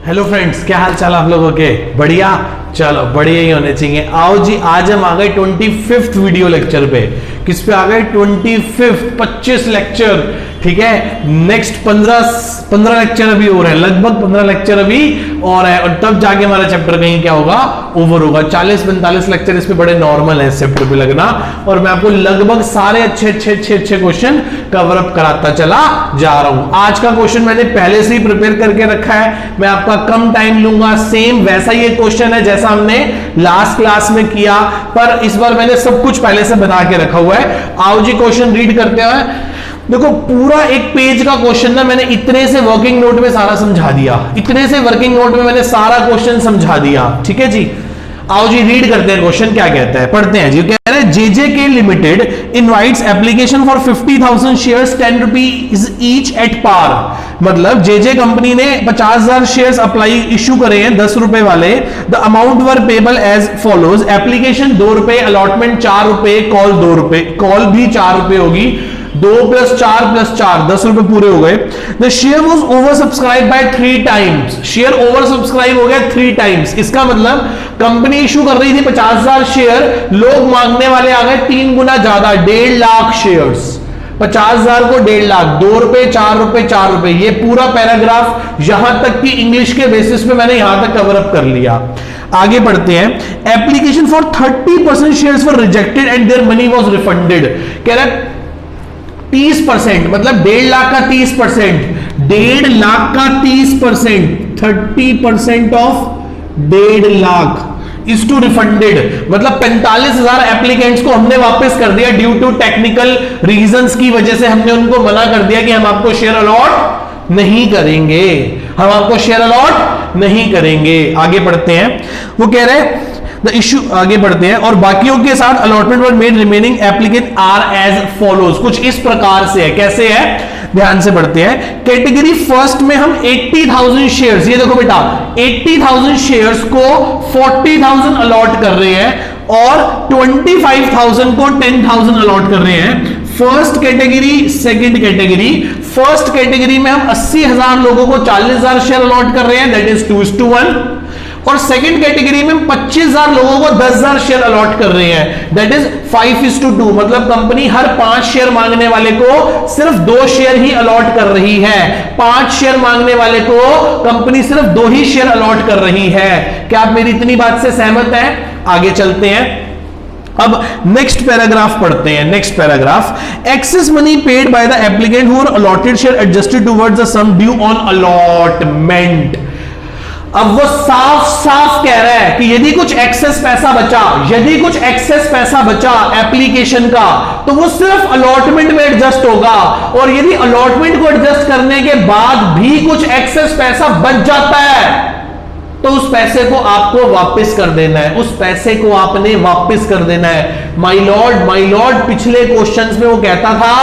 Hello friends, क्या हाल चाल आप लोगों के? बढ़िया, चलो बढ़िया ही होने चाहिए। आओ जी, आज हम आ गए 25th वीडियो लेक्चर पे। किस पे आ गए? 25 लेक्चर, ठीक है। नेक्स्ट 15 लेक्चर अभी और है, लगभग 15 लेक्चर अभी और है, और तब जाके हमारा चैप्टर कहीं क्या होगा, ओवर होगा। 40-45 लेक्चर इस पे बड़े नॉर्मल है इस चैप्टर पे लगना, और मैं आपको लगभग सारे अच्छे क्वेश्चन कवर अप कराता चला जा रहा हूं। आज का क्वेश्चन मैंने पहले से ही प्रिपेयर करके रखा है, मैं आपका कम टाइम लूंगा। सेम वैसा ही क्वेश्चन है जैसा हमने लास्ट क्लास में किया, पर इस बार मैंने सब कुछ पहले से बना के रखा हुआ है। आओ जी, क्वेश्चन रीड करते हैं। देखो, पूरा एक पेज का क्वेश्चन ना मैंने इतने से वर्किंग नोट में सारा समझा दिया, इतने से वर्किंग नोट में मैंने सारा क्वेश्चन समझा दिया, ठीक है जी। आओ जी, रीड करते हैं क्वेश्चन क्या कहता है, पढ़ते हैं जी। कह रहे हैं JJK limited invites application for 50,000 shares 10 rupees each at par. मतलब JJ कंपनी ने 50,000 शेयर्स अप्लाई इश्यू करे हैं 10 रुपए वाले। The amount were payable as follows. Application 2 रुपए, अलॉटमेंट 4 रुपए, कॉल 2 रुपए, कॉल भी 4 रुपए होगी। 2 + 4 + 4 10 रुपए पूरे हो गए। The share was over subscribe by 3 times. Share over subscribe हो गया 3 टाइम्स। इसका मतलब कंपनी इशू कर रही थी 50,000 शेयर, लोग मांगने वाले आ गए 3 गुना ज्यादा, 1.5 लाख शेयर्स। 50,000 को 1.5 लाख, 2 रुपए 4 रुपए 4 रुपए, ये पूरा पैराग्राफ यहां तक कि इंग्लिश के बेसिस पे मैंने यहां तक कवर अप कर लिया। आगे बढ़ते हैं। Application for 30% shares were rejected and their money was refunded. कह रहा 30%, मतलब 1.5 लाख का 30%, 1.5 लाख का 30%, 30% of 1.5 lakh is to refunded. मतलब 45,000 एप्लीकेंट्स को हमने वापस कर दिया ड्यू टू टेक्निकल रीजंस की वजह से। हमने उनको मना कर दिया कि हम आपको शेयर अलॉट नहीं करेंगे, हम आपको शेयर अलॉट नहीं करेंगे। आगे बढ़ते हैं। वो कह रहे हैं द इश्यू, आगे बढ़ते हैं, और बाकियों के साथ allotment were made, remaining applicant are as follows. कुछ इस प्रकार से है। कैसे है, ध्यान से बढ़ते हैं। कैटेगरी फर्स्ट में हम 80,000 शेयर्स, ये देखो बेटा, 80,000 शेयर्स को 40,000 अलॉट कर रहे हैं और 25,000 को 10,000 अलॉट कर रहे हैं। First category, second category. First category में हम 80,000 लोगों को 40,000 शेयर अलॉट कर रहे हैं, दैट इज 2:1। और सेकंड कैटेगरी में 25,000 लोगों को 10,000 शेयर अलॉट कर रहे हैं, दैट इज 5:2। मतलब कंपनी हर 5 शेयर मांगने वाले को सिर्फ 2 शेयर ही अलॉट कर रही है। 5 शेयर मांगने वाले को कंपनी सिर्फ 2 ही शेयर अलॉट कर रही है। क्या आप मेरी इतनी बात से सहमत हैं? आगे चलते हैं। अब नेक्स्ट पैराग्राफ पढ़ते हैं। Next paragraph, excess money paid by the applicant who were allotted share adjusted towards the sum due on allotment. अब वो साफ साफ कह रहा है कि यदि कुछ एक्सेस पैसा बचा, यदि कुछ एक्सेस पैसा बचा एप्लीकेशन का, तो वो सिर्फ अलॉटमेंट में एडजस्ट होगा। और यदि अलॉटमेंट को एडजस्ट करने के बाद भी कुछ एक्सेस पैसा बच जाता है, तो उस पैसे को आपको वापस कर देना है, उस पैसे को आपने वापस कर देना है। माय लॉर्ड, पिछले क्वेश्चंस में वो कहता था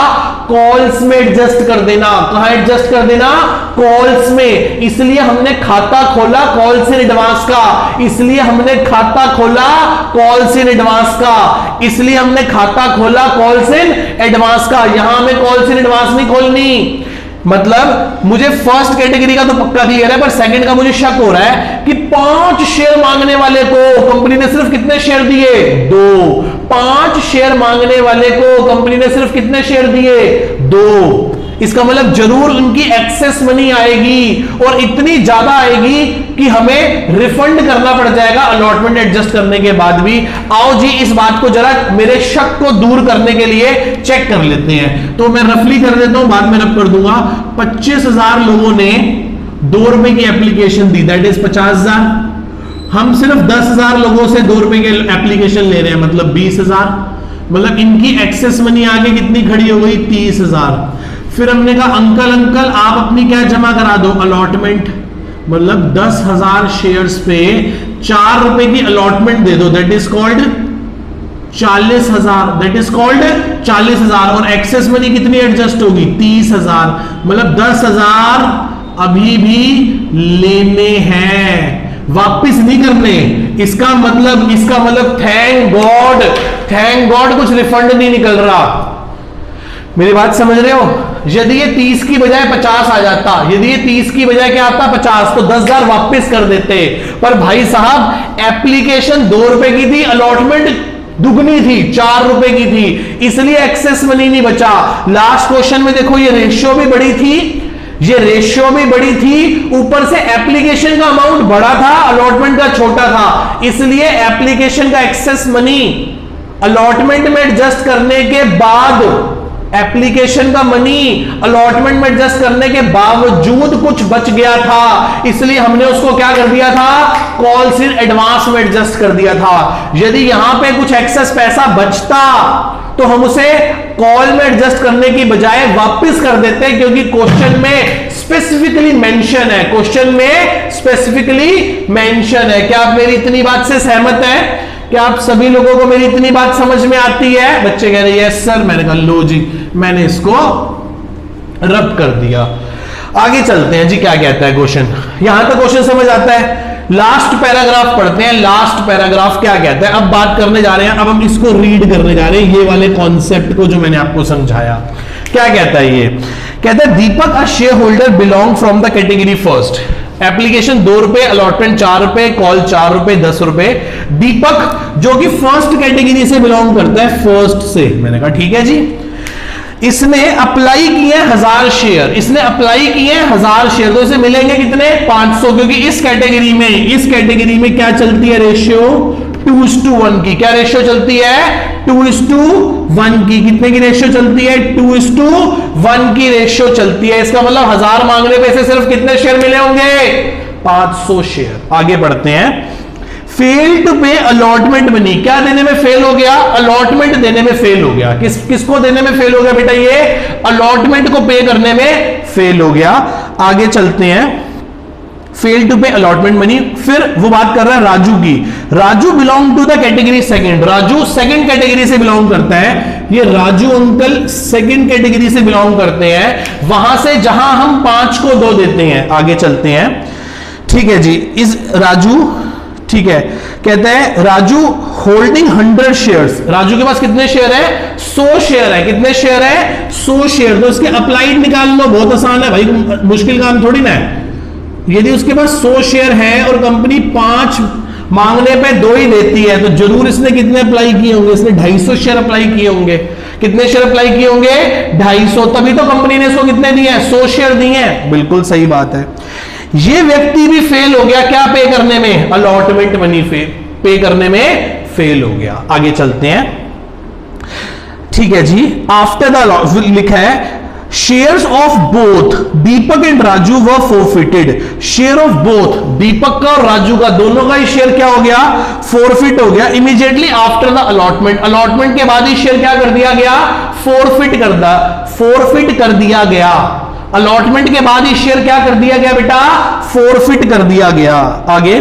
कॉल्स में एडजस्ट कर देना। कहां एडजस्ट कर देना? कॉल्स में। इसलिए हमने खाता खोला कॉल्स इन एडवांस का, इसलिए हमने खाता खोला कॉल्स इन एडवांस का, इसलिए हमने खाता खोला कॉल्स इन एडवांस का। यहां हमें कॉल्स इन एडवांस नहीं खोलनी। मतलब मुझे फर्स्ट कैटेगरी का तो पक्का क्लियर है, पर सेकंड का मुझे शक हो रहा है कि 5 शेयर मांगने वाले को कंपनी ने सिर्फ कितने शेयर दिए? 2। 5 शेयर मांगने वाले को कंपनी ने सिर्फ कितने शेयर दिए? 2। इसका मतलब जरूर उनकी एक्सेस मनी आएगी, और इतनी ज्यादा आएगी कि हमें रिफंड करना पड़ जाएगा अलॉटमेंट एडजस्ट करने के बाद भी। आओ जी, इस बात को जरा मेरे शक को दूर करने के लिए चेक कर लेते हैं। तो मैं रफली कर देता हूं, बाद में रफ कर दूंगा। 25,000 लोगों ने 2 रुपए की एप्लीकेशन दी, दैट इज 50,000। हम सिर्फ 10,000 लोगों से 2 रुपए की एप्लीकेशन ले रहे हैं, मतलब 20,000। मतलब इनकी एक्सेस मनी आगे कितनी खड़ी हो गई? 30,000। फिर हमने कहा अंकल आप अपनी क्या जमा करा दो? अलॉटमेंट। मतलब 10,000 शेयर्स पे 4 रुपए की अलॉटमेंट दे दो, that is called 40,000, that is called 40,000। और एक्सेस मनी कितनी एडजस्ट होगी? 30,000। मतलब 10,000 अभी भी लेने हैं, वापिस नहीं करने। इसका मतलब थैंक गॉड कुछ रिफंड नहीं निकल रहा। मेरी बात समझ रहे हो? यदि ये 30 की बजाय 50 आ जाता, यदि ये 30 की बजाय क्या आता 50, तो 10,000 वापस कर देते। पर भाई साहब एप्लीकेशन 2 रुपए की थी, अलॉटमेंट दुगनी थी, 4 रुपए की थी, इसलिए एक्सेस मनी नहीं बचा। लास्ट क्वेश्चन में देखो ये रेशियो भी बड़ी थी, ये रेशियो भी बड़ी थी, ऊपर से एप्लीकेशन का अमाउंट बड़ा था, अलॉटमेंट का छोटा था, इसलिए एप्लीकेशन का एक्सेस मनी अलॉटमेंट में एडजस्ट करने के बाद, एप्लीकेशन का मनी अलॉटमेंट में एडजस्ट करने के बावजूद कुछ बच गया था, इसलिए हमने उसको क्या कर दिया था, कॉल्स इन एडवांस में एडजस्ट कर दिया था। यदि यहां पे कुछ एक्सेस पैसा बचता तो हम उसे कॉल में एडजस्ट करने की बजाय वापस कर देते, क्योंकि क्वेश्चन में स्पेसिफिकली मेंशन है, क्वेश्चन में स्पेसिफिकली मेंशन है। क्या आप मेरी इतनी बात से सहमत हैं? क्या आप सभी लोगों को मेरी इतनी बात समझ में आती है? बच्चे कह रहे हैं यस सर। मैंने कहा लो जी, मैंने इसको रब कर दिया। आगे चलते हैं जी, क्या कहता है क्वेश्चन। यहां तक क्वेश्चन समझ आता है। लास्ट पैराग्राफ पढ़ते हैं, लास्ट पैराग्राफ क्या कहता है। अब बात करने जा रहे हैं, अब हम इसको रीड करने जा रहे हैं, ये वाले कॉन्सेप्ट को जो मैंने आपको समझाया। क्या कहता है ये? कहता है Deepak a shareholder belong from the category first. Application 2 रुपए, अलॉटमेंट 4 रुपए, कॉल 4 रुपए, 10 रुपए। दीपक जो कि फर्स्ट कैटेगरी से बिलोंग करता है, फर्स्ट से। मैंने कहा ठीक है जी। इसने अप्लाई किए 1000 शेयर, इसने अप्लाई किए 1000 शेयर, तो इसे मिलेंगे कितने? 500, क्योंकि इस कैटेगरी में क्या चलती है रेशियो? 2:1 की। क्या रेशियो चलती है? 2:1 की। कितने की रेशियो चलती है? 2:1 की रेशियो चलती है। इसका मतलब 1000 मांगने पे इसे सिर्फ कितने शेयर मिले होंगे? 500 शेयर। आगे बढ़ते हैं। Fail to pay allotment money. क्या देने में फेल हो गया? अलॉटमेंट देने में फेल हो गया। किसको देने में फेल हो गया बेटा? ये अलॉटमेंट को पे करने में फेल हो गया। आगे चलते हैं। Fail to pay allotment money. फिर वो बात कर रहा है राजू की। Raju belong to the category second. Raju second category से बिलोंग करता है। ये राजू अंकल सेकंड कैटेगरी से बिलोंग करते हैं, वहां से जहां हम 5 को 2 देते हैं। आगे चलते हैं। ठीक है जी। इस राजू, ठीक है, कहते हैं राजू होल्डिंग 100 शेयर्स। राजू के पास कितने शेयर है? 100 शेयर है। कितने शेयर है? 100 शेयर। तो इसके अप्लाइड निकाल लो, बहुत आसान है भाई, मुश्किल काम थोड़ी ना है। यदि उसके पास 100 शेयर है और कंपनी 5 मांगने पे 2 ही देती है, तो जरूर इसने कितने अप्लाई किए होंगे? इसने 250 शेयर अप्लाई किए होंगे। कितने शेयर अप्लाई किए होंगे? 250। तभी तो कंपनी ने इसको कितने दिए हैं? 100 शेयर दिए हैं। बिल्कुल सही बात है। ये व्यक्ति भी फेल हो गया क्या पे करने में? अलॉटमेंट मनी पे करने में फेल हो गया। आगे चलते हैं। ठीक है जी। आफ्टर द लिखा है shares of both Deepak and Raju were forfeited. Share of both, Deepak का और राजू का, दोनों का ही शेयर क्या हो गया? फोरफिट हो गया। Immediately after the allotment, allotment के बाद ही शेयर क्या कर दिया गया? फोरफिट कर दिया गया। अलॉटमेंट के बाद ही शेयर क्या कर दिया गया बेटा? फोरफिट कर दिया गया। आगे,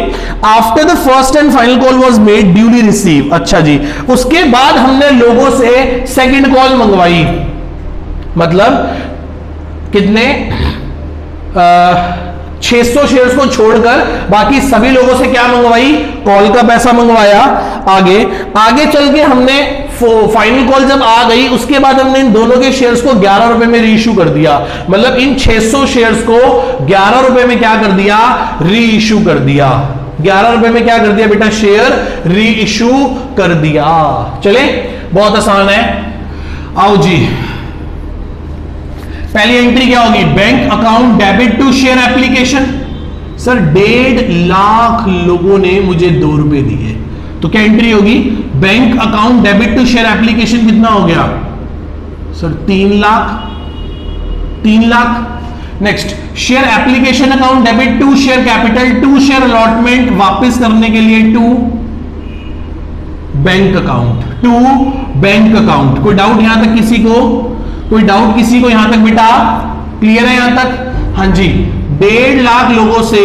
after the first and final call was made duly receive. अच्छा जी, उसके बाद हमने लोगों से सेकंड कॉल मंगवाई। मतलब कितने? 600 शेयर्स को छोड़कर बाकी सभी लोगों से क्या मंगवाई? कॉल का पैसा मंगवाया। आगे चल के हमने फाइनल कॉल जब आ गई, उसके बाद हमने इन दोनों के शेयर्स को 11 रुपए में री इशू कर दिया। मतलब इन 600 शेयर्स को 11 रुपए में क्या कर दिया? री इशू कर दिया। 11 रुपए में क्या कर दिया बेटा? शेयर री इशू कर दिया। चले, बहुत आसान है। आओ जी, पहली एंट्री क्या होगी? Bank account debit to share application. Sir 1.5 lakh लोगों ने मुझे 2 रुपए दिए, तो क्या एंट्री होगी? Bank account debit to share application कितना हो गया? Sir 3 lakh. Next, share application account debit to share capital to share allotment वापस करने के लिए टू बैंक अकाउंट। कोई डाउट यहां तक किसी को? कोई डाउट किसी को यहां तक बेटा? क्लियर है यहां तक? हाँ जी। 1.5 लाख लोगों से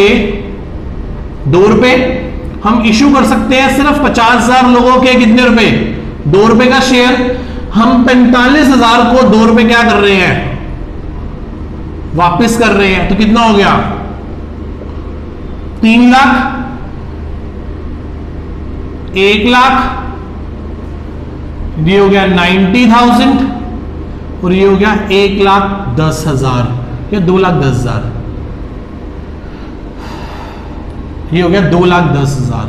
2 रुपए हम इशू कर सकते हैं। सिर्फ 50,000 लोगों के कितने रुपए? 2 रुपए का शेयर। हम 45,000 को 2 रुपए क्या कर रहे हैं? वापस कर रहे हैं। तो कितना हो गया? 3 लाख, 1 लाख, ये हो गया 90,000, और ये हो गया 1,10,000 या 2,10,000, ये हो गया 2,10,000,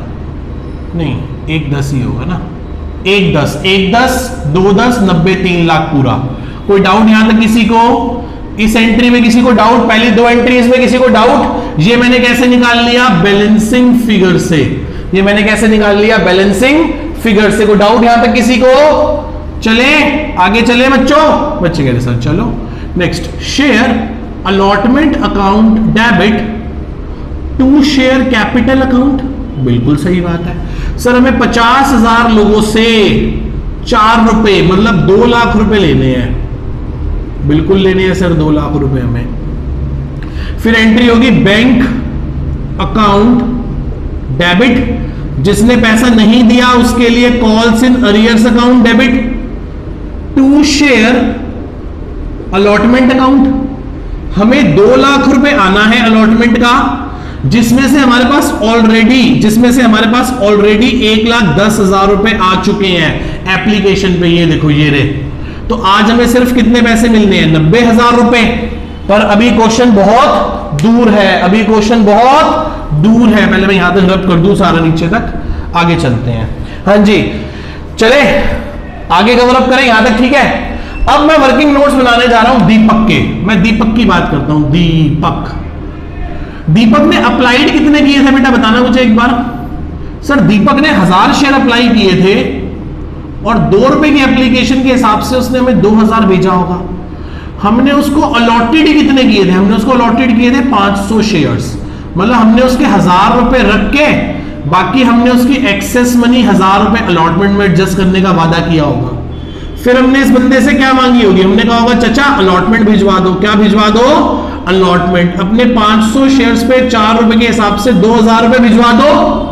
नहीं 1,10 ही होगा ना, 1,10, 2,10, 90, 3 लाख पूरा। कोई डाउट यहां तक किसी को? इस एंट्री में किसी को डाउट? पहली दो एंट्रीज में किसी को डाउट? ये मैंने कैसे निकाल लिया? बैलेंसिंग फिगर से। ये मैंने कैसे निकाल लिया? बैलेंसिंग फिगर से। कोई डाउट यहां तक किसी को? चले आगे चले बच्चों? बच्चे कह रहे सर चलो। Next, share allotment account debit to share capital account. बिल्कुल सही बात है सर, हमें 50,000 लोगों से 4 रुपए मतलब 2 लाख रुपए लेने हैं। बिल्कुल लेने हैं सर 2 लाख रुपए हमें। फिर एंट्री होगी बैंक अकाउंट डेबिट, जिसने पैसा नहीं दिया उसके लिए calls in arrears account debit to share allotment account. हमें 2 लाख रुपए आना है अलॉटमेंट का, जिसमें से हमारे पास ऑलरेडी 1,10,000 रुपए आ चुके हैं एप्लीकेशन पे। ये देखो ये रे। तो आज हमें सिर्फ कितने पैसे मिलने हैं? 90,000 रुपए। पर अभी क्वेश्चन बहुत दूर है, अभी क्वेश्चन बहुत दूर है। पहले मैं यहां तक रब कर दूं सारा नीचे तक, आगे चलते हैं। हाँ जी चले आगे कवर अप करें यहां तक, ठीक है। अब मैं वर्किंग नोट्स बनाने जा रहा हूं दीपक के। मैं दीपक की बात करता हूं। दीपक ने अप्लाइड कितने किए थे बेटा, बताना मुझे एक बार। सर दीपक ने 1000 शेयर अप्लाई किए थे और 2 रुपए की एप्लीकेशन के हिसाब से उसने हमें 2,000 भेजा होगा। हमने उसको अलॉटेड कितने किए थे? हमने उसको अलॉटेड किए थे 500 शेयर्स। मतलब हमने उसके 1000 रुपए रख के बाकी हमने उसकी एक्सेस मनी 1000 रुपए अलॉटमेंट में एडजस्ट करने का वादा किया होगा। फिर हमने इस बंदे से क्या मांगी होगी? हमने कहा होगा चाचा अलॉटमेंट भिजवा दो। क्या भिजवा दो? अलॉटमेंट। अपने 500 शेयर्स पे 4 रुपए के हिसाब से 2,000 रुपए भिजवा दो,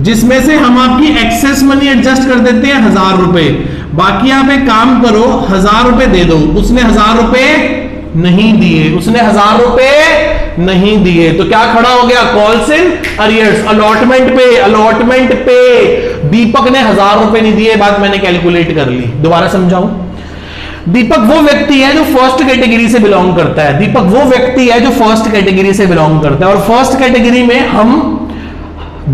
जिसमें से हम आपकी एक्सेस मनी एडजस्ट कर देते हैं 1000 रुपए। बाकी आप एक काम करो 1000 रुपए दे दो। उसने 1000 रुपए नहीं दिए, उसने 1000 रुपए नहीं दिए, तो क्या खड़ा हो गया? Calls in arrears. अलॉटमेंट पे दीपक ने 1000 रुपए नहीं दिए। बात मैंने कैलकुलेट कर ली। दोबारा समझाऊं, दीपक वो व्यक्ति है जो फर्स्ट कैटेगरी से बिलोंग करता है। दीपक वो व्यक्ति है जो फर्स्ट कैटेगरी से बिलोंग करता है, और फर्स्ट कैटेगरी में हम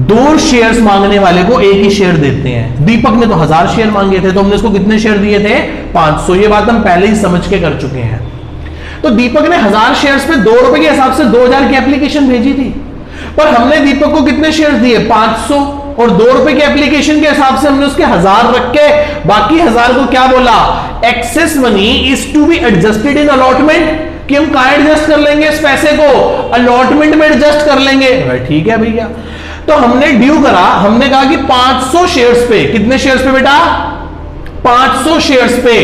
2 शेयर्स मांगने वाले को 1 ही शेयर देते हैं। दीपक ने तो 1000 शेयर मांगे थे, तो हमने उसको कितने शेयर दिए थे? 500। ये बात हम पहले ही समझ के कर चुके हैं। तो दीपक ने 1000 शेयर्स पे 2 रुपए के हिसाब से 2000 की एप्लीकेशन भेजी थी, पर हमने दीपक को कितने शेयर दिए? 500। और 2 रुपए के एप्लीकेशन के हिसाब से हमने उसके 1000 रख के बाकी 1000 को क्या बोला? Excess money is to be adjusted in allotment, कि हम कहां एडजस्ट कर लेंगे इस पैसे को? अलॉटमेंट में एडजस्ट कर लेंगे। ठीक है भैया। तो हमने ड्यू करा, हमने कहा कि 500 शेयर्स पे, कितने शेयर्स पे बेटा? 500 शेयर्स पे,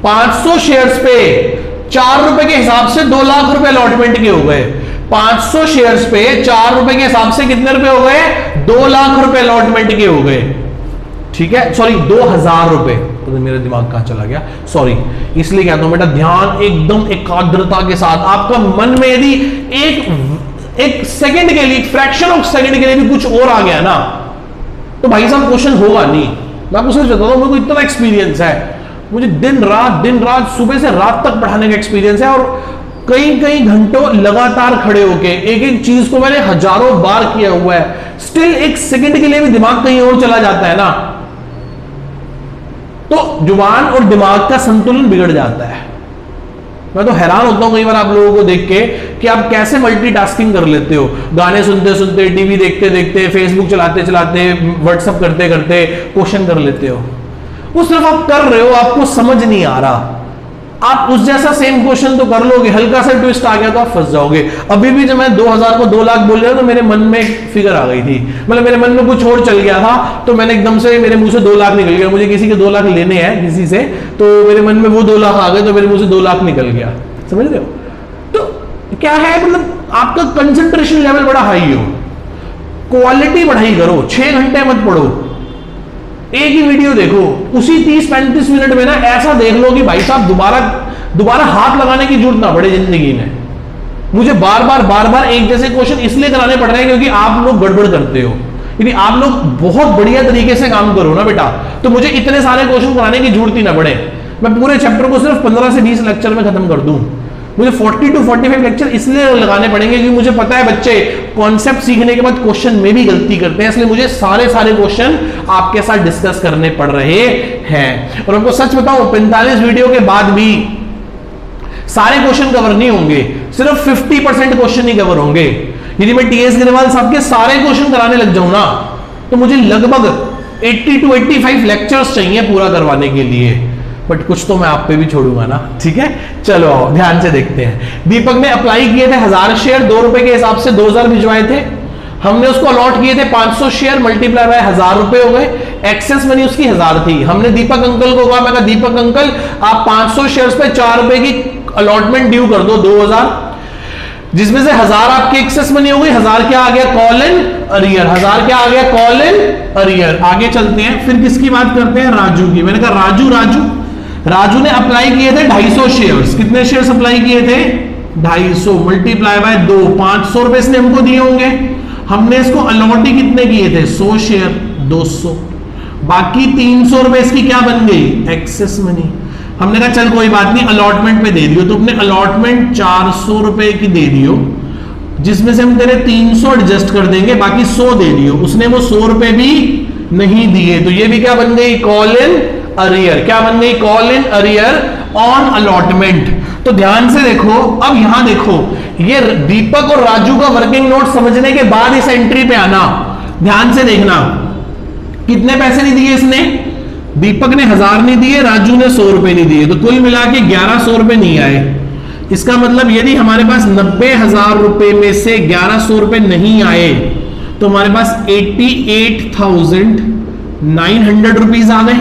500 शेयर्स पे 4 रुपए के हिसाब से 2 लाख रुपए अलॉटमेंट के हो गए। 500 शेयर्स पे 4 रुपए के हिसाब से कितने रुपए हो गए? 2 लाख रुपए अलॉटमेंट के हो गए। ठीक है, सॉरी 2,000 रुपए। तो मेरा दिमाग कहां चला गया, सॉरी। इसलिए कहता हूं बेटा ध्यान एकदम एकाग्रता के साथ। आपका मन में यदि एक सेकंड के लिए, फ्रैक्शन ऑफ सेकंड के लिए भी कुछ और आ गया ना, तो भाई साहब क्वेश्चन होगा नहीं। मैं आपको सच बताता हूं, मेरे को इतना एक्सपीरियंस है। मुझे दिन रात सुबह से रात तक पढ़ाने का एक्सपीरियंस है, और कई घंटों लगातार खड़े होके एक चीज को मैंने हजारों बार किया हुआ है। स्टिल एक सेकंड के लिए भी दिमाग कहीं और चला जाता है ना, तो जुबान और दिमाग का संतुलन बिगड़ जाता है। मैं तो हैरान होता हूं कई बार आप लोगों को देख के कि आप कैसे मल्टीटास्किंग कर लेते हो। गाने सुनते सुनते, टीवी देखते देखते, फेसबुक चलाते चलाते, व्हाट्सएप करते करते क्वेश्चन कर लेते हो। वो सिर्फ आप कर रहे हो, आपको समझ नहीं आ रहा। आप उस जैसा सेम क्वेश्चन तो कर लोगे, हल्का सा ट्विस्ट आ गया तो आप फंस जाओगे। अभी भी जब मैं 2000 को 2 लाख बोल रहा था, तो मेरे मन में एक फिगर आ गई थी। मतलब मेरे मन में कुछ और चल गया था, तो मैंने एकदम से मेरे मुंह से 2 लाख निकल गया। मुझे किसी के 2 लाख लेने हैं किसी से, तो मेरे मन में वो 2 लाख आ गए, तो मेरे मुंह से 2 लाख निकल गया। समझ रहे हो? तो क्या है, मतलब आपका कंसंट्रेशन लेवल बड़ा हाई हो, क्वालिटी बढ़ाई करो। 6 घंटे मत पढ़ो, एक ही वीडियो देखो, उसी 30-35 मिनट में ना ऐसा देख लो कि भाई साहब दोबारा हाथ लगाने की जरूरत ना पड़े जिंदगी में। मुझे बार बार एक जैसे क्वेश्चन इसलिए कराने पड़ रहे हैं क्योंकि आप लोग गड़बड़ करते हो। यदि आप लोग बहुत बढ़िया तरीके से काम करो ना बेटा, तो मुझे इतने सारे क्वेश्चन कराने की जरूरत ही ना पड़े। मैं पूरे चैप्टर को सिर्फ 15 से 20 लेक्चर में खत्म कर दूं। मुझे 40 to 45 लेक्चर इसलिए लगाने पड़ेंगे क्योंकि मुझे पता है बच्चे कॉन्सेप्ट सीखने के बाद क्वेश्चन में भी गलती करते हैं, इसलिए मुझे सारे क्वेश्चन आपके साथ डिस्कस करने पड़ रहे हैं। और आपको सच बताऊं 45 वीडियो के बाद भी सारे क्वेश्चन कवर नहीं होंगे, सिर्फ 50% क्वेश्चन ही कवर होंगे। यदि मैं टीएस ग्रेवाल साहब के सारे क्वेश्चन कराने लग जाऊं ना तो मुझे लगभग 80 to 85 लेक्चर्स चाहिए पूरा करवाने के लिए, बट कुछ तो मैं आप पे भी छोड़ूंगा ना, ठीक है। चलो ध्यान से देखते हैं। दीपक ने अप्लाई किए थे 1000 शेयर, 2 रुपए के हिसाब से 2000 भिजवाए थे। हमने उसको अलॉट किए थे 500 शेयर, मल्टीप्लाई बाय 1000 रुपए हो गए। एक्सेस मनी उसकी 1000 थी। हमने दीपक अंकल को कहा, मैं कहा दीपक अंकल आप 500 शेयर्स पे 4 रुपए की अलॉटमेंट ड्यू कर दो 2000, जिसमें से 1000 आपकी एक्सेस मनी हो गई, 1000 क्या आ गया कॉल इन अरियर, 1000 क्या आ गया कॉल इन अरियर। आगे चलते हैं, फिर किसकी बात करते हैं, राजू की। मैंने कहा राजू ने अप्लाई किए थे 250 शेयर्स। कितने शेयर्स अप्लाई किए थे 250, मल्टीप्लाई बाय 2, 500 रुपए इसने हमको दिए होंगे। हमने इसको अलॉट ही कितने किए थे 100 शेयर 200, बाकी 300 रुपए इसकी क्या बन गई एक्सेस मनी। हमने कहा चल कोई बात नहीं अलॉटमेंट पे दे दियो, तो अपने अलॉटमेंट 400 रुपए की दे दियो, जिसमें से हम तेरे 300 एडजस्ट कर देंगे, बाकी 100 दे दियो। उसने वो 100 रुपए भी नहीं दिए, तो ये भी क्या बन गई कॉल इन अरियर। क्या बन गई call in arrear on allotment. तो ध्यान से देखो, अब यहां देखो, ये दीपक और राजू का वर्किंग नोट समझने के बाद इस एंट्री पे आना, ध्यान से देखना कितने पैसे नहीं दिए इसने। दीपक ने 1000 नहीं दिए, राजू ने 100 रुपए नहीं दिए, तो कुल मिला के 1100 रुपए नहीं आए। इसका मतलब यदि हमारे पास 90,000 रुपए में से 1100 रुपए नहीं आए तो हमारे पास 88,900 रुपीज आ गए।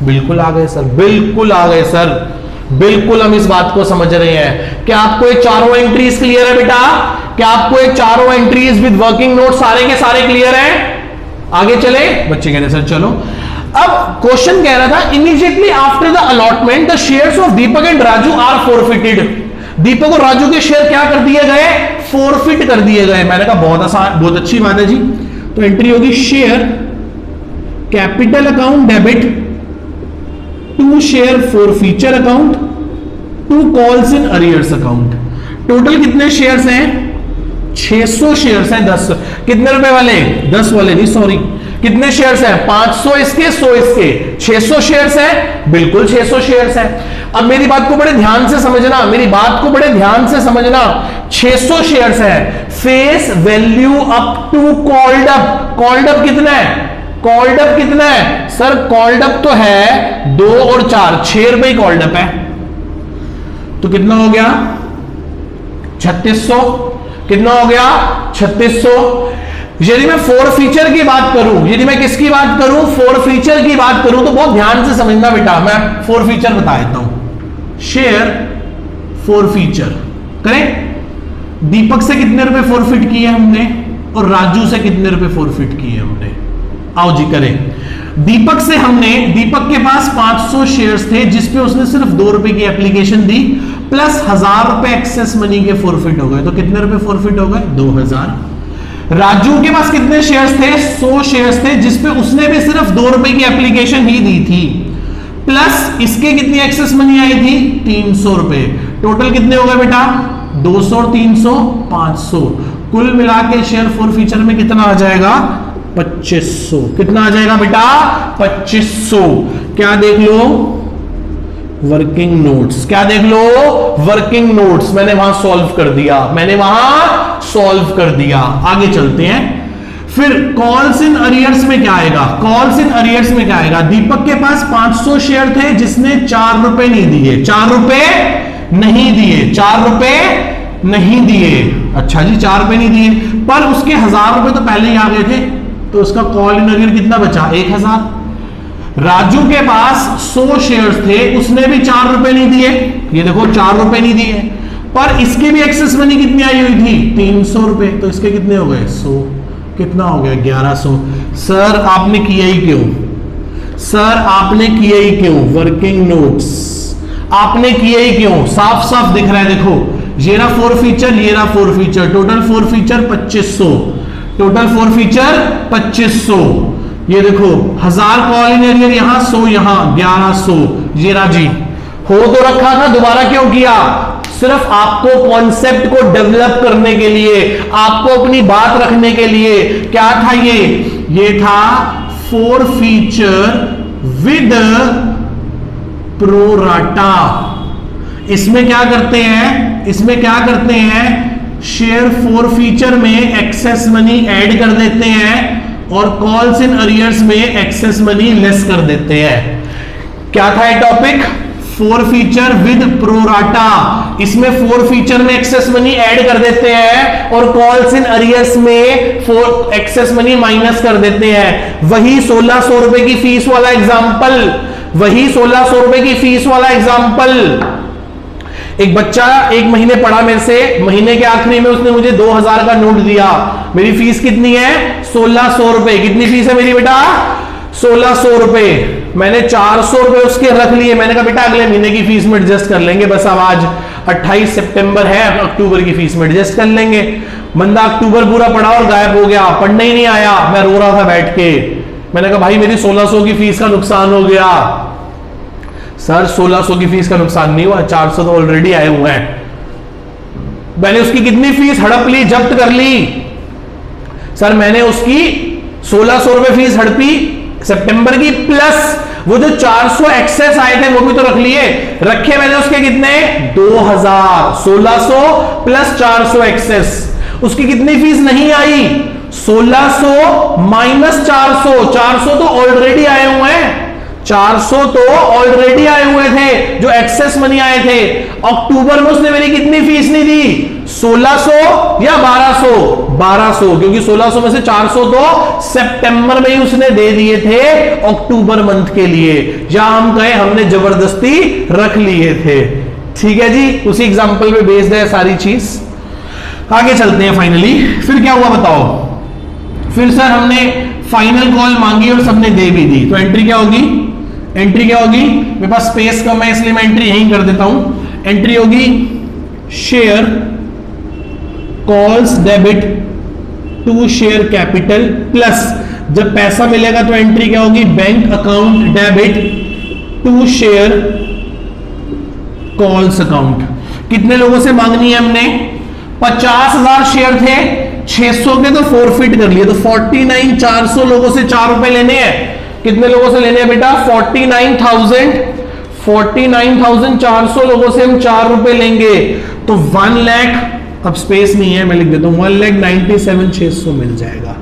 बिल्कुल आ गए सर, बिल्कुल आ गए सर, बिल्कुल हम इस बात को समझ रहे हैं। क्या आपको ये चारों एंट्रीज क्लियर है बेटा? क्या आपको ये चारों एंट्रीज विद वर्किंग नोट सारे के सारे क्लियर हैं? आगे चले बच्चे कहते सर चलो। अब क्वेश्चन कह रहा था immediately after the allotment the shares of Deepak and Raju are forfeited. Deepak और राजू के शेयर क्या कर दिए गए? फोरफिट कर दिए गए। मैंने कहा बहुत आसान, बहुत अच्छी बात है जी। तो एंट्री होगी share capital account debit to share forfeiture account to calls in arrears account. Total कितने शेयर्स हैं? 600 शेयर्स हैं। 10 कितने रुपए वाले? 10 वाले नहीं, सॉरी। कितने शेयर्स हैं? 500 इसके, 100 इसके, 600 शेयर्स हैं। बिल्कुल 600 शेयर्स हैं। अब मेरी बात को बड़े ध्यान से समझना, मेरी बात को बड़े ध्यान से समझना। 600 शेयर्स हैं, face value up to called up. Called up कितना है? कॉल्ड अप कितना है सर? कॉल्ड अप तो है 2 और 4, 6 रुपए कॉल्ड अप है। तो कितना हो गया? 3600। कितना हो गया? 3600। यदि मैं फोर फीचर की बात करूं, यदि मैं किसकी बात करूं? फोर फीचर की बात करूं, तो बहुत ध्यान से समझना बेटा। मैं फोर फीचर बता देता हूं। शेयर फोर फीचर करें। दीपक से कितने रुपए फोरफिट किए हमने और राजू से कितने रुपए फोरफिट किए हमने? आओ जी करें। दीपक से हमने, दीपक के पास 500 शेयर्स थे जिसपे उसने सिर्फ 2 रुपए की एप्लीकेशन दी, प्लस 1000 रुपए एक्सेस मनी के फोरफिट हो गए। तो कितने रुपए फोरफिट हो गए? 2000। राजू के पास कितने शेयर्स थे? 100 शेयर्स थे जिसपे उसने भी सिर्फ 2 रुपए की एप्लीकेशन ही दी थी, प्लस इसके कितनी एक्सेस मनी आई थी? 300 रुपए। टोटल कितने हो गए बेटा? 200 और 300 500। कुल मिला के शेयर फोर फीचर में कितना आ जाएगा? 2500। कितना आ जाएगा बेटा? 2500। क्या देख लो? Working notes. क्या देख लो? Working notes. मैंने वहां सॉल्व कर दिया, मैंने वहां सॉल्व कर दिया। आगे चलते हैं। फिर कॉल्स इन अरियर्स में क्या आएगा? कॉल्स इन अरियर्स में क्या आएगा? दीपक के पास 500 शेयर थे जिसने 4 रुपए नहीं दिए। 4 रुपए नहीं दिए, 4 रुपए नहीं दिए। अच्छा जी 4 रुपए नहीं दिए, पर उसके 1000 रुपए तो पहले ही आ गए थे, तो उसका कॉल इन अरियर कितना बचा? 1000। राजू के पास 100 शेयर्स थे, उसने भी 4 रुपए नहीं दिए। ये देखो 4 रुपए नहीं दिए, पर इसकी भी एक्सेस मनी कितनी आई हुई थी? 300 रुपए। तो इसके कितने हो गए? 100। कितना हो गया? 1100। सर आपने किया ही क्यों? सर आपने किया ही क्यों? वर्किंग नोट्स आपने किया ही क्यों? साफ साफ दिख रहा है, देखो ये रहा फोर फीचर, ये रहा four feature. Total four feature 2500। Total four feature 2500। ये देखो 1000 कॉल इन एरियर यहां, 100 यहां, 1100। ये रहा जी हो तो रखा था, दोबारा क्यों किया? सिर्फ आपको कॉन्सेप्ट को डेवलप करने के लिए, आपको अपनी बात रखने के लिए। क्या था ये था फोर फीचर विद प्रोराटा। इसमें क्या करते हैं, शेयर फोर फीचर में एक्सेस मनी ऐड कर देते हैं और कॉल्स इन अरियर्स में एक्सेस मनी लेस कर देते हैं। क्या था ये topic? Four feature with pro rata. इसमें फोर फीचर में एक्सेस मनी ऐड कर देते हैं और कॉल्स इन अरियर्स में फोर एक्सेस मनी माइनस कर देते हैं। वही 1600 रुपए की फीस वाला एग्जाम्पल। एक बच्चा एक महीने पढ़ा मेरे से, महीने के आखिरी में उसने मुझे 2000 का नोट दिया। मेरी फीस कितनी है? 1600 रुपए। कितनी फीस है मेरी बेटा? 1600 रुपए। मैंने 400 रुपए उसके रख लिए। मैंने कहा बेटा अगले महीने की फीस में एडजस्ट कर लेंगे, बस अब आज 28 सितंबर है, अक्टूबर की फीस में एडजस्ट कर लेंगे। बंदा अक्टूबर पूरा पढ़ा और गायब हो गया, पढ़ने ही नहीं आया। मैं रो रहा था बैठ के। मैंने कहा भाई मेरी 1600 की फीस का नुकसान हो गया। सर 1600 की फीस का नुकसान नहीं हुआ, 400 तो ऑलरेडी आए हुए हैं। मैंने उसकी कितनी फीस हड़प ली, जब्त कर ली। सर मैंने उसकी 1600 रुपए फीस हड़पी सितंबर की, प्लस वो जो 400 एक्सेस आए थे वो भी तो रखे मैंने उसके कितने? 2000। 1600 प्लस 400 एक्सेस, उसकी कितनी फीस नहीं आई? 1600 माइनस 400। 400 तो ऑलरेडी आए हुए हैं, 400 तो ऑलरेडी आए हुए थे जो एक्सेस मनी आए थे। अक्टूबर में उसने मेरी कितनी फीस नहीं दी? 1600 या 1200? 1200, क्योंकि 1600 में से 400 तो सितंबर में ही उसने दे दिए थे अक्टूबर मंथ के लिए, या हम कहें हमने जबरदस्ती रख लिए थे। ठीक है जी, उसी एग्जांपल पे बेस्ड है सारी चीज। आगे चलते हैं। फाइनली फिर क्या हुआ बताओ? फिर सर हमने फाइनल कॉल मांगी और सबने दे भी दी, तो एंट्री क्या होगी? मेरे पास स्पेस कम है इसलिए मैं एंट्री यहीं कर देता हूं। एंट्री होगी share calls debit to share capital, plus जब पैसा मिलेगा तो एंट्री क्या होगी? Bank account debit to share calls account. कितने लोगों से मांगनी है हमने? 50,000 शेयर थे, 600 के तो फॉरफिट कर लिए, तो 49,400 लोगों से 4 रुपए लेने हैं। कितने लोगों से लेने हैं बेटा? 49,400 लोगों से हम 4 रुपए लेंगे, तो 1 लाख, अब स्पेस नहीं है मैं लिख देता हूं, 1,97,600 मिल जाएगा।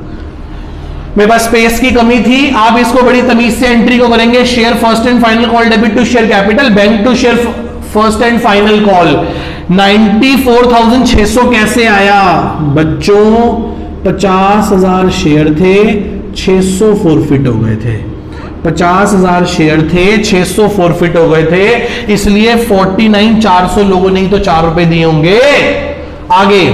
मेरे पास स्पेस की कमी थी। आप इसको बड़ी तमीज से एंट्री को करेंगे, share first and final call debit to share capital, bank to share first and final call. 94,600 कैसे आया बच्चों? 50,000 शेयर थे, 600 फॉरफिट हो गए थे। 50,000 शेयर थे, 600 फॉरफिट हो गए थे, इसलिए 49,400 लोगों ने ही तो 4 रुपए दिए होंगे। आगे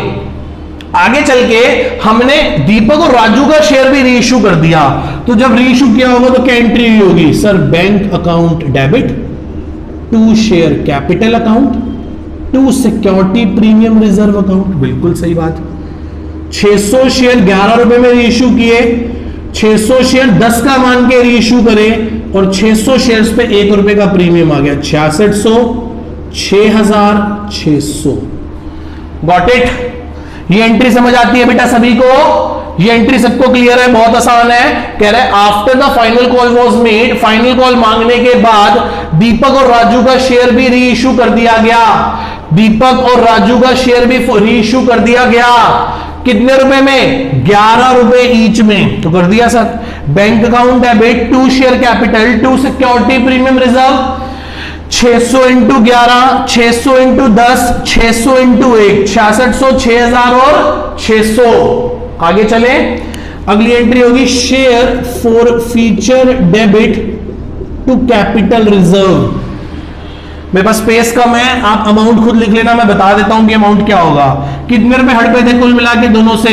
चल के हमने दीपक और राजू का शेयर भी रीइश्यू कर दिया, तो जब रीइश्यू किया होगा तो क्या एंट्री होगी? Sir bank account debit to share capital account to security premium reserve account. बिल्कुल सही बात। 600 शेयर 11 रुपए में रीइश्यू किए, 600 शेयर 10 का मान के रीइश्यू करें और 600 शेयर्स पे 1 रुपए का प्रीमियम आ गया, 6600, 6,600। Got it? ये एंट्री समझ आती है बेटा सभी को? ये एंट्री सबको क्लियर है? बहुत आसान है। कह रहे हैं after the final call was made, final call मांगने के बाद दीपक और राजू का शेयर भी रीइश्यू कर दिया गया। दीपक और राजू का शेयर भी रीइश्यू कर दिया गया। कितने रुपए में? 11 रुपए ईच में, तो कर दिया sir. Bank account debit to share capital to security premium reserve, 600 into 11, 600 into 10, 600 into 1, 6600, 6000 और 600। आगे चले, अगली एंट्री होगी share forfeiture debit to capital reserve. मेरे पास स्पेस कम है, आप अमाउंट खुद लिख लेना, मैं बता देता हूं कि अमाउंट क्या होगा। कितने रुपए हड़पे थे कुल मिला के दोनों से?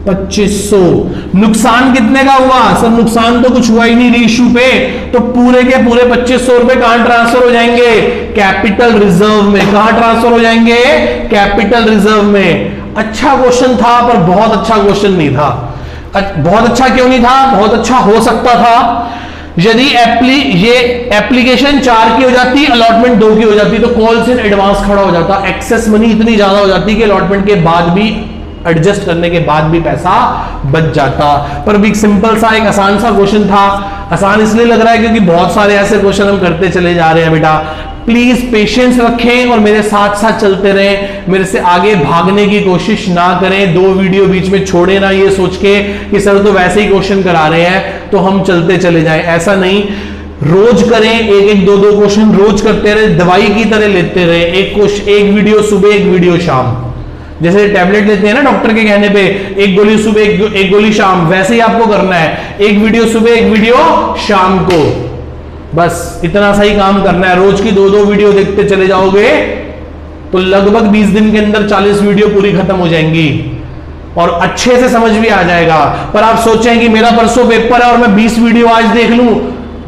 2500। नुकसान कितने का हुआ? सर नुकसान तो कुछ हुआ ही नहीं रीइश्यू पे, तो पूरे के पूरे 2500 रुपए कहां ट्रांसफर हो जाएंगे? कैपिटल रिजर्व में। कहां ट्रांसफर हो जाएंगे? कैपिटल रिजर्व में। अच्छा क्वेश्चन था पर बहुत अच्छा क्वेश्चन नहीं था। बहुत अच्छा क्यों नहीं था? बहुत अच्छा हो सकता था। यदि ये एप्लीकेशन 4 की हो जाती, अलॉटमेंट 2 की हो जाती, तो कॉल्स इन एडवांस खड़ा हो जाता, एक्सेस मनी इतनी ज्यादा हो जाती कि अलॉटमेंट के बाद भी, एडजस्ट करने के बाद भी पैसा बच जाता। पर भी सिंपल सा एक आसान सा क्वेश्चन था। आसान इसलिए लग रहा है क्योंकि बहुत सारे ऐसे क्वेश्चन हम करते चले जा रहे हैं बेटा। प्लीज पेशेंस रखें और मेरे साथ साथ चलते रहें, मेरे से आगे भागने की कोशिश ना करें, 2 वीडियो बीच में छोड़े ना ये सोच के कि सर तो वैसे ही क्वेश्चन करा रहे हैं तो हम चलते चले जाएं। ऐसा नहीं, रोज करें, एक 2 क्वेश्चन रोज करते रहे, दवाई की तरह लेते रहे। एक वीडियो सुबह, एक वीडियो शाम, जैसे टैबलेट लेते हैं ना डॉक्टर के कहने पे, एक गोली सुबह, एक गोली शाम, वैसे ही आपको करना है, एक वीडियो सुबह, एक वीडियो शाम को। बस इतना सा ही काम करना है। रोज की 2 वीडियो देखते चले जाओगे तो लगभग 20 दिन के अंदर 40 वीडियो पूरी खत्म हो जाएंगी और अच्छे से समझ भी आ जाएगा। पर आप सोचें कि मेरा परसों पेपर है और मैं 20 वीडियो आज देख लूं,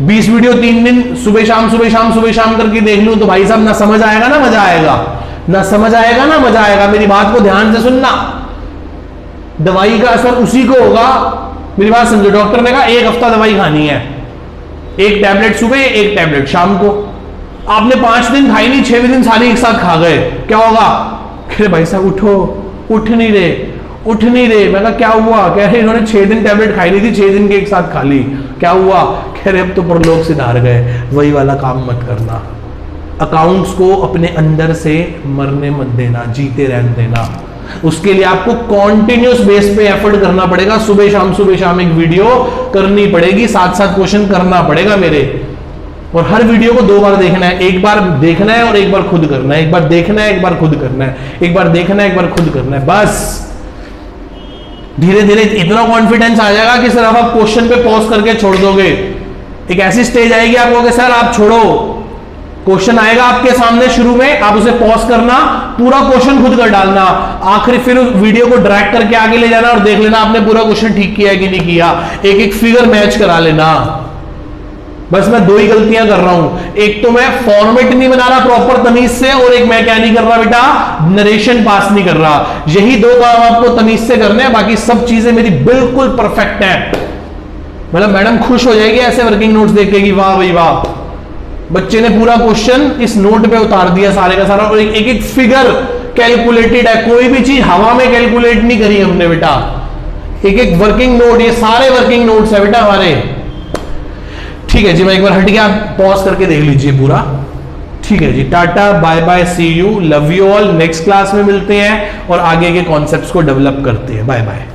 20 वीडियो 3 दिन सुबह शाम सुबह शाम सुबह शाम करके देख लूं, तो भाई साहब ना समझ आएगा ना मजा आएगा, ना समझ आएगा ना मजा आएगा। मेरी बात को ध्यान से सुनना, दवाई का असर उसी को होगा। मेरी बात समझो, डॉक्टर ने कहा 1 हफ्ता दवाई खानी है, 1 टैबलेट सुबह, 1 टैबलेट शाम को। आपने 5 दिन खाई नहीं, 6वें दिन सारी एक साथ खा गए, क्या होगा? अरे भाई साहब उठो, उठ नहीं रहे, उठ नहीं रहे। मैं कहा क्या हुआ? कह रहे इन्होंने 6 दिन टैबलेट खाई नहीं थी, 6 दिन के एक साथ खा ली, क्या हुआ? कह रहे अब तो परलोक से धार गए। वही वाला काम मत करना, अकाउंट्स को अपने अंदर से मरने मत देना, जीते रहने देना। उसके लिए आपको कॉन्टिन्यूस बेस पे एफर्ट करना पड़ेगा, सुबह शाम एक वीडियो करनी पड़ेगी, साथ साथ क्वेश्चन करना पड़ेगा मेरे। और हर वीडियो को 2 बार देखना है, एक बार देखना है और एक बार खुद करना है, एक बार देखना है, एक बार खुद करना है, एक बार देखना है, एक बार खुद करना है। बस धीरे धीरे इतना कॉन्फिडेंस आ जाएगा कि सर अब आप क्वेश्चन पे पॉज करके छोड़ दोगे। एक ऐसी स्टेज आएगी आप कहोगे सर आप छोड़ो, क्वेश्चन आएगा आपके सामने शुरू में, आप उसे पॉज करना, पूरा क्वेश्चन खुद कर डालना, आखिरी फिर वीडियो को ड्रैग करके आगे ले जाना और देख लेना आपने पूरा क्वेश्चन ठीक किया है कि नहीं किया, एक फिगर मैच करा लेना। बस मैं 2 ही गलतियां कर रहा हूं, एक तो मैं फॉर्मेट नहीं बना रहा प्रॉपर तमीज से, और एक मैं क्या नहीं कर रहा बेटा, नरेशन पास नहीं कर रहा। यही 2 काम आपको तमीज से करने हैं, बाकी सब चीजें मेरी बिल्कुल परफेक्ट है। मतलब मैडम खुश हो जाएगी ऐसे वर्किंग नोट्स देख के कि वाह भाई वाह, बच्चे ने पूरा क्वेश्चन इस नोट पे उतार दिया सारे का सारा, और एक फिगर कैलकुलेटेड है, कोई भी चीज हवा में कैलकुलेट नहीं करी हमने बेटा। एक वर्किंग नोट, ये सारे वर्किंग नोट्स है बेटा हमारे। ठीक है जी, मैं एक बार हट गया, पॉज करके देख लीजिए पूरा। ठीक है जी, tata bye bye, see you, love you all. Next class में मिलते हैं और आगे के कॉन्सेप्ट्स को डेवलप करते हैं। Bye bye.